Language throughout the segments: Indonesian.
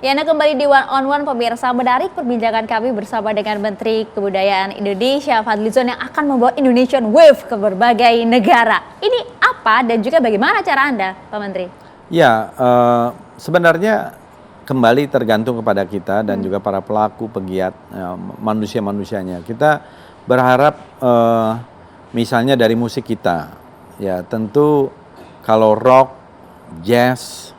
Ya, Anda kembali di One on One pemirsa. Menarik perbincangan kami bersama dengan Menteri Kebudayaan Indonesia Fadlizon yang akan membawa Indonesian Wave ke berbagai negara. Ini apa dan juga bagaimana cara Anda, Pak Menteri? Ya, sebenarnya kembali tergantung kepada kita dan juga para pelaku pegiat manusia-manusianya. Kita berharap misalnya dari musik kita, ya tentu kalau rock, jazz,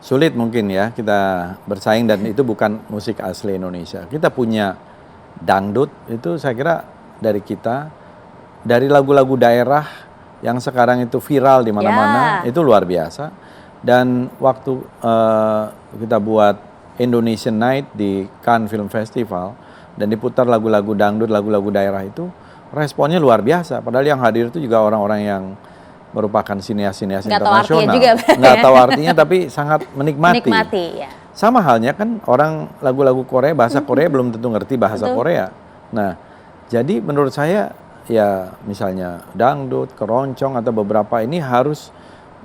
sulit mungkin ya kita bersaing dan itu bukan musik asli Indonesia. Kita punya dangdut, itu saya kira dari kita, dari lagu-lagu daerah yang sekarang itu viral di mana-mana, itu luar biasa. Dan waktu kita buat Indonesian Night di Cannes Film Festival dan diputar lagu-lagu dangdut, lagu-lagu daerah itu, responnya luar biasa. Padahal yang hadir itu juga orang-orang yang merupakan sinias-sinias internasional. Nggak tahu artinya tapi sangat menikmati. Ya. Sama halnya kan orang lagu-lagu Korea, bahasa Korea belum tentu ngerti bahasa Korea. Nah, jadi menurut saya ya misalnya dangdut, keroncong atau beberapa ini harus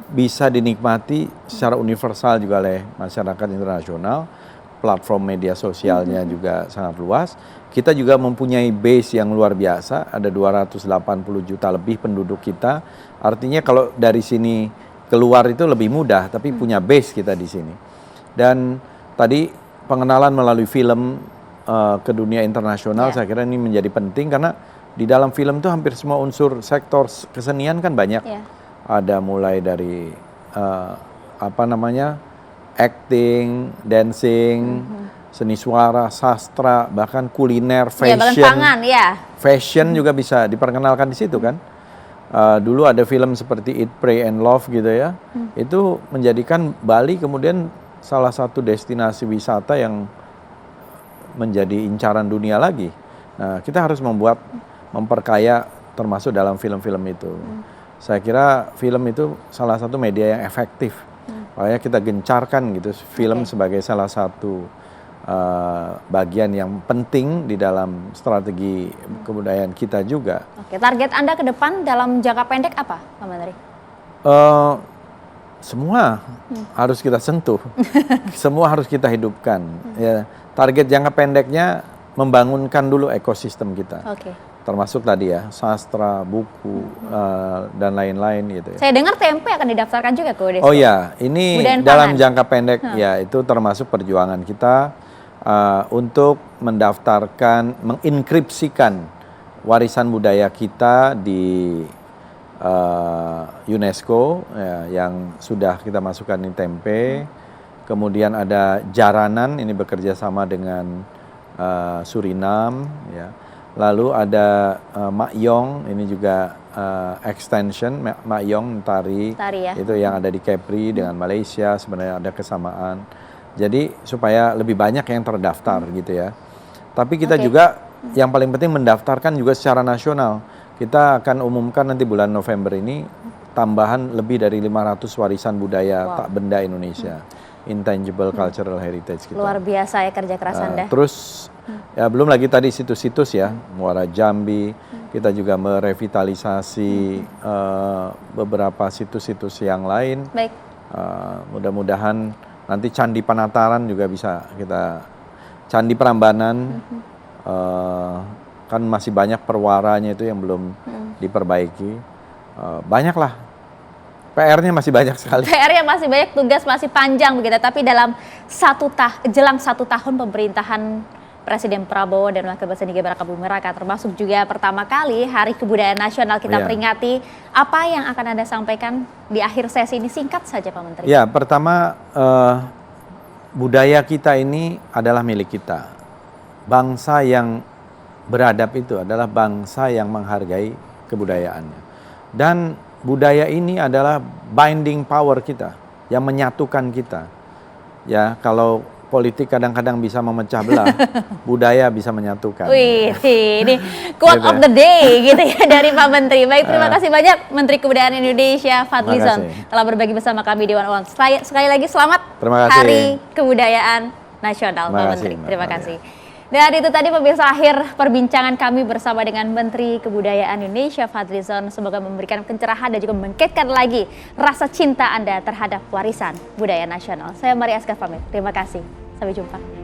bisa dinikmati secara universal juga oleh masyarakat internasional. Platform media sosialnya juga sangat luas. Kita juga mempunyai base yang luar biasa, ada 280 juta lebih penduduk kita. Artinya kalau dari sini keluar itu lebih mudah, tapi punya base kita di sini. Dan tadi pengenalan melalui film ke dunia internasional, saya kira ini menjadi penting karena di dalam film itu hampir semua unsur sektor kesenian kan banyak. Ada mulai dari acting, dancing, seni suara, sastra, bahkan kuliner, fashion. Pangan, Fashion juga bisa diperkenalkan di situ kan. Dulu ada film seperti Eat, Pray and Love gitu ya. Itu menjadikan Bali kemudian salah satu destinasi wisata yang menjadi incaran dunia lagi. Nah, kita harus memperkaya termasuk dalam film-film itu. Saya kira film itu salah satu media yang efektif. Makanya kita gencarkan gitu film sebagai salah satu bagian yang penting di dalam strategi kebudayaan kita juga. Target Anda ke depan dalam jangka pendek apa, Pak Menteri? Semua harus kita sentuh, semua harus kita hidupkan. Ya, target jangka pendeknya membangunkan dulu ekosistem kita. Termasuk tadi ya, sastra, buku, dan lain-lain gitu ya. Saya dengar tempe akan didaftarkan juga ke UNESCO. Oh ya, ini dalam jangka pendek ya, itu termasuk perjuangan kita untuk mendaftarkan, menginkripsikan warisan budaya kita di UNESCO ya, yang sudah kita masukkan di tempe. Kemudian ada Jaranan, ini bekerja sama dengan Suriname ya. Lalu ada Makyong, ini juga extension Makyong tari ya. Itu yang ada di Kepri dengan Malaysia, sebenarnya ada kesamaan. Jadi supaya lebih banyak yang terdaftar gitu ya. Tapi kita juga yang paling penting mendaftarkan juga secara nasional. Kita akan umumkan nanti bulan November ini tambahan lebih dari 500 warisan budaya tak benda Indonesia. Intangible cultural heritage kita. Luar biasa ya kerja keras Anda. Terus ya belum lagi tadi situs-situs ya, Muara Jambi, kita juga merevitalisasi beberapa situs-situs yang lain. Mudah-mudahan nanti Candi Panataran juga bisa kita, Candi Prambanan, kan masih banyak perwaranya itu yang belum diperbaiki. Banyaklah. PR-nya masih banyak sekali. PR-nya masih banyak, tugas masih panjang begitu. Tapi dalam jelang 1 tahun pemerintahan Presiden Prabowo dan Wakil Presiden Gibran Rakabuming Raka, termasuk juga pertama kali Hari Kebudayaan Nasional kita peringati. Apa yang akan Anda sampaikan di akhir sesi ini, singkat saja Pak Menteri? Ya, pertama budaya kita ini adalah milik kita. Bangsa yang beradab itu adalah bangsa yang menghargai kebudayaannya. Dan budaya ini adalah binding power kita, yang menyatukan kita. Ya, kalau politik kadang-kadang bisa memecah belah, budaya bisa menyatukan. Wih, ini quote of the day gitu ya dari Pak Menteri. Baik, terima kasih banyak Menteri Kebudayaan Indonesia Fadlizon telah berbagi bersama kami di One on One. Sekali lagi selamat Hari Kebudayaan Nasional Pak Menteri. Terima kasih. Dan itu tadi pemirsa akhir perbincangan kami bersama dengan Menteri Kebudayaan Indonesia Fadlizon. Semoga memberikan pencerahan dan juga membangkitkan lagi rasa cinta Anda terhadap warisan budaya nasional. Saya Maria Askar pamit. Terima kasih. Sampai jumpa.